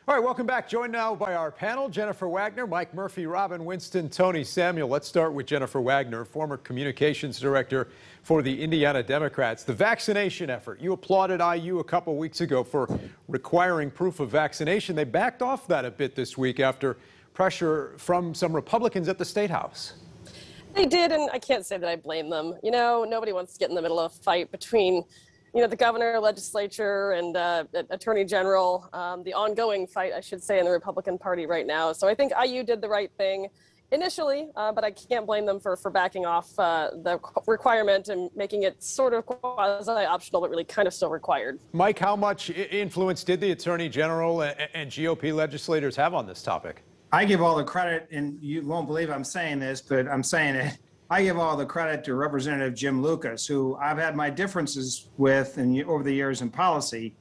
All right, welcome back. Joined now by our panel, Jennifer Wagner, Mike Murphy, Robin Winston, Tony Samuel. Let's start with Jennifer Wagner, former communications director for the Indiana Democrats. The vaccination effort. You applauded IU a couple weeks ago for requiring proof of vaccination. They backed off that a bit this week after pressure from some Republicans at the State House. They did, and I can't say that I blame them. You know, nobody wants to get in the middle of a fight between the governor, legislature, and attorney general, the ongoing fight, I should say, in the Republican Party right now. So I think IU did the right thing initially, but I can't blame them for backing off the requirement and making it sort of quasi-optional, but really kind of still required. Mike, how much influence did the attorney general and GOP legislators have on this topic? I give all the credit, and you won't believe I'm saying this, but I'm saying it. I give all the credit to Representative Jim Lucas, who I've had my differences with over the years in policy,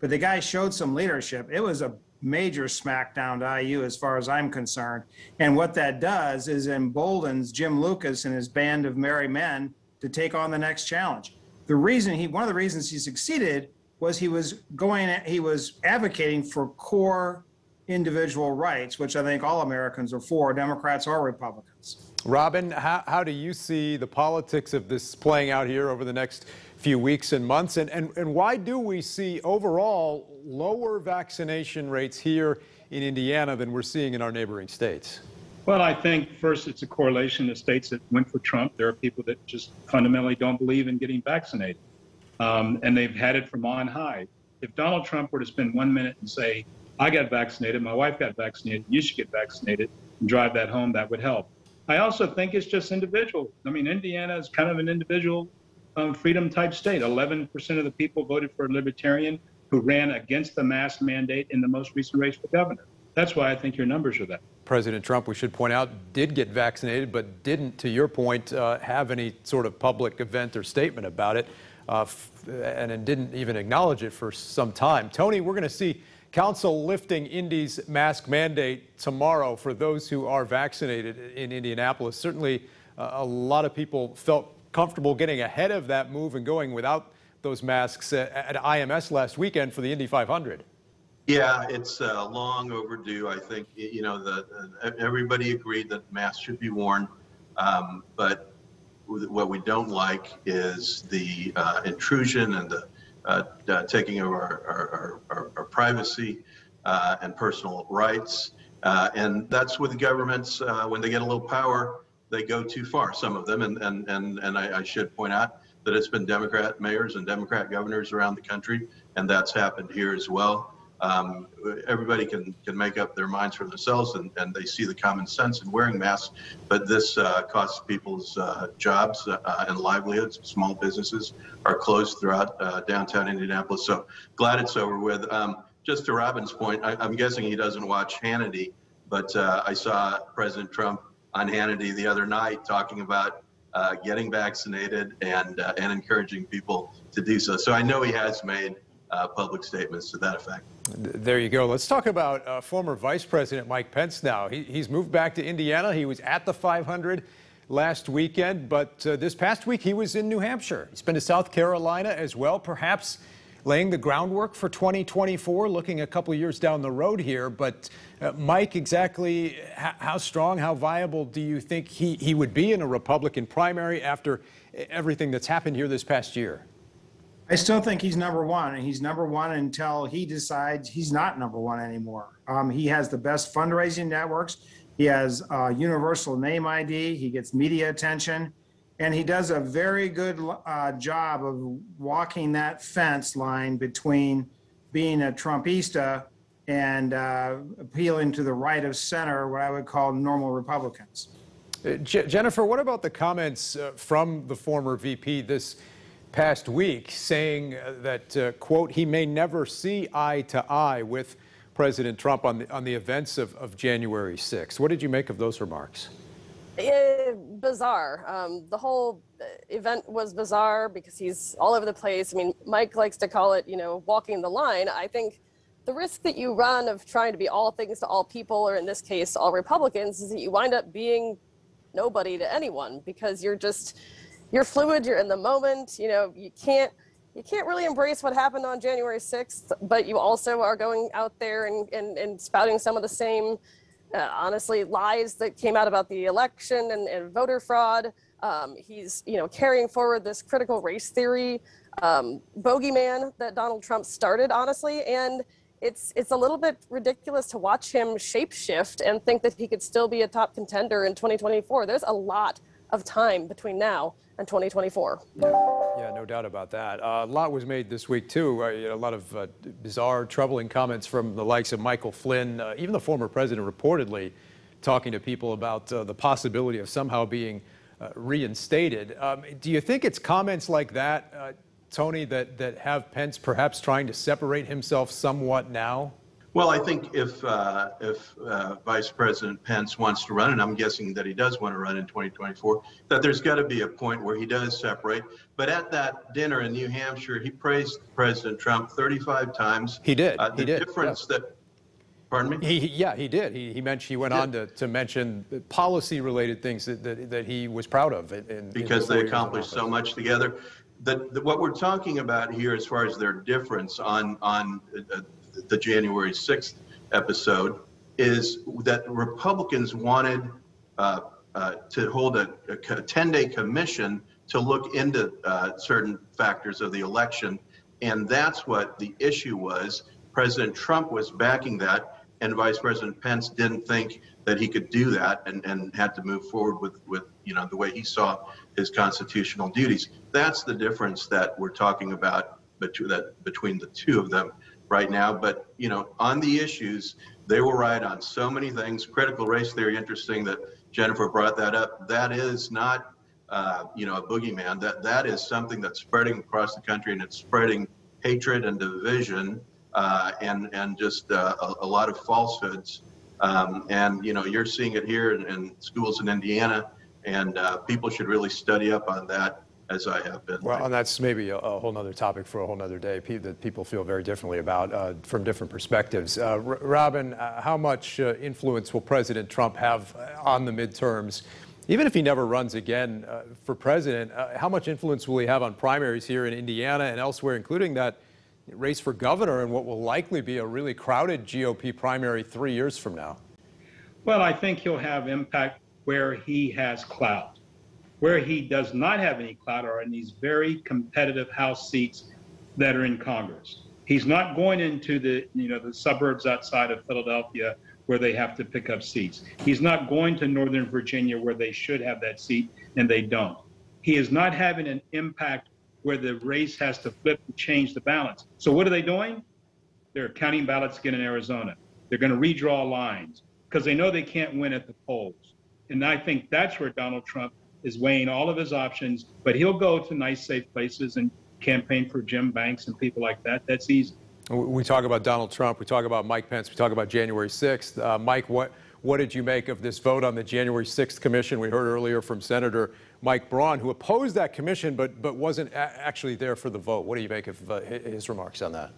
but the guy showed some leadership. It was a major smackdown to IU as far as I'm concerned. And what that does is emboldens Jim Lucas and his band of merry men to take on the next challenge. One of the reasons he succeeded was he was advocating for core individual rights, which I think all Americans are for, Democrats or Republicans. Robin, how do you see the politics of this playing out here over the next few weeks and months? And why do we see overall lower vaccination rates here in Indiana than we're seeing in our neighboring states? Well, I think first it's a correlation to states that went for Trump. There are people that just fundamentally don't believe in getting vaccinated. And they've had it from on high. If Donald Trump were to spend 1 minute and say, I got vaccinated, my wife got vaccinated, you should get vaccinated, and drive that home, that would help. I also think it's just individual. I mean, Indiana is kind of an individual freedom type state. 11% of the people voted for a libertarian who ran against the mask mandate in the most recent race for governor. That's why I think your numbers are that. President Trump, we should point out, did get vaccinated, but didn't, to your point, have any sort of public event or statement about it, and didn't even acknowledge it for some time. Tony, we're going to see Council lifting Indy's mask mandate tomorrow for those who are vaccinated in Indianapolis. Certainly, a lot of people felt comfortable getting ahead of that move and going without those masks at IMS last weekend for the Indy 500. Yeah, it's long overdue. I think everybody agreed that masks should be worn, but what we don't like is the intrusion and the taking of our privacy and personal rights. And that's with the governments, when they get a little power, they go too far, some of them. And I should point out that it's been Democrat mayors and Democrat governors around the country, and that's happened here as well. Everybody can make up their minds for themselves, and they see the common sense in wearing masks, but this costs people's jobs and livelihoods. Small businesses are closed throughout downtown Indianapolis, so glad it's over with. Just to Robin's point, I'm guessing he doesn't watch Hannity, but I saw President Trump on Hannity the other night talking about getting vaccinated and encouraging people to do so. So I know he has made public statements to that effect. There you go. Let's talk about former Vice President Mike Pence now. He's moved back to Indiana. He was at the 500 last weekend, but this past week he was in New Hampshire. He's been to South Carolina as well, perhaps laying the groundwork for 2024, looking a couple of years down the road here. But Mike, exactly how strong, how viable do you think he would be in a Republican primary after everything that's happened here this past year? I still think he's number one, and he's number one until he decides he's not number one anymore. He has the best fundraising networks. He has universal name ID. He gets media attention, and he does a very good job of walking that fence line between being a Trumpista and appealing to the right of center, what I would call normal Republicans. Jennifer, what about the comments from the former VP this past week saying that, quote, he may never see eye to eye with President Trump on the events of January 6th. What did you make of those remarks? Bizarre. The whole event was bizarre because he's all over the place. I mean, Mike likes to call it, walking the line. I think the risk that you run of trying to be all things to all people, or in this case, all Republicans, is that you wind up being nobody to anyone because you're fluid, you're in the moment, you can't you can't really embrace what happened on January 6th, but you also are going out there and spouting some of the same, honestly, lies that came out about the election and voter fraud. He's, carrying forward this critical race theory bogeyman that Donald Trump started, honestly. And it's a little bit ridiculous to watch him shapeshift and think that he could still be a top contender in 2024. There's a lot of time between now and 2024. Yeah, no doubt about that. A lot was made this week, too. A lot of bizarre, troubling comments from the likes of Michael Flynn, even the former president reportedly talking to people about the possibility of somehow being reinstated. Do you think it's comments like that, Tony, that have Pence perhaps trying to separate himself somewhat now? Well, I think if Vice President Pence wants to run, and I'm guessing that he does want to run in 2024, that there's got to be a point where he does separate. But at that dinner in New Hampshire, he praised President Trump 35 times. He did. The difference that, pardon me? He did. He went on to mention policy-related things that he was proud of. Because they accomplished so much together. What we're talking about here, as far as their difference on the January 6th episode, is that Republicans wanted to hold a 10-day commission to look into certain factors of the election. And that's what the issue was. President Trump was backing that, and Vice President Pence didn't think that he could do that and had to move forward with the way he saw his constitutional duties. That's the difference that we're talking about between the two of them right now. But, on the issues, they were right on so many things. Critical race theory, interesting that Jennifer brought that up. That is not, a boogeyman. That is something that's spreading across the country, and it's spreading hatred and division and just a lot of falsehoods. And, you're seeing it here in schools in Indiana, and people should really study up on that, as I have been. Well, and that's maybe a whole nother topic for a whole nother day that people feel very differently about from different perspectives. Robin, how much influence will President Trump have on the midterms? Even if he never runs again for president, how much influence will he have on primaries here in Indiana and elsewhere, including that race for governor and what will likely be a really crowded GOP primary 3 years from now? Well, I think he'll have impact where he has clout. Where he does not have any clout are in these very competitive House seats that are in Congress. He's not going into the suburbs outside of Philadelphia where they have to pick up seats. He's not going to Northern Virginia where they should have that seat and they don't. He is not having an impact where the race has to flip to change the balance. So what are they doing? They're counting ballots again in Arizona. They're going to redraw lines because they know they can't win at the polls. And I think that's where Donald Trump is weighing all of his options, but he'll go to nice, safe places and campaign for Jim Banks and people like that. That's easy. We talk about Donald Trump, we talk about Mike Pence, we talk about January 6th. Mike, what did you make of this vote on the January 6th commission? We heard earlier from Senator Mike Braun, who opposed that commission, but wasn't actually there for the vote. What do you make of his remarks on that?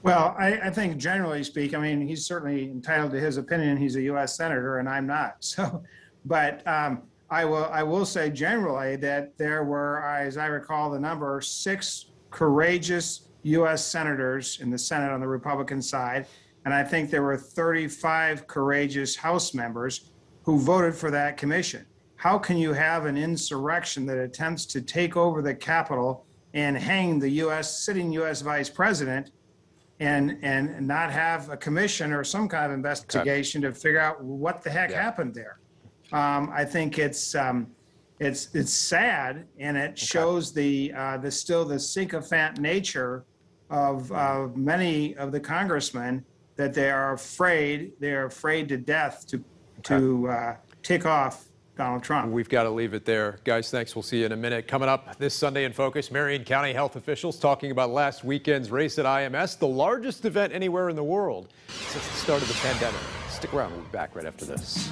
Well, I think generally speaking, he's certainly entitled to his opinion. He's a U.S. senator, and I'm not. So, but I will say generally that there were, as I recall the number, 6 courageous U.S. senators in the Senate on the Republican side, and I think there were 35 courageous House members who voted for that commission. How can you have an insurrection that attempts to take over the Capitol and hang the sitting U.S. vice president and not have a commission or some kind of investigation to figure out what the heck happened there? I think it's sad, and it shows the sycophant nature of many of the congressmen, that they are afraid to death to tick off Donald Trump. We've got to leave it there. Guys, thanks. We'll see you in a minute. Coming up this Sunday in Focus, Marion County health officials talking about last weekend's race at IMS, the largest event anywhere in the world since the start of the pandemic. Stick around. We'll be back right after this.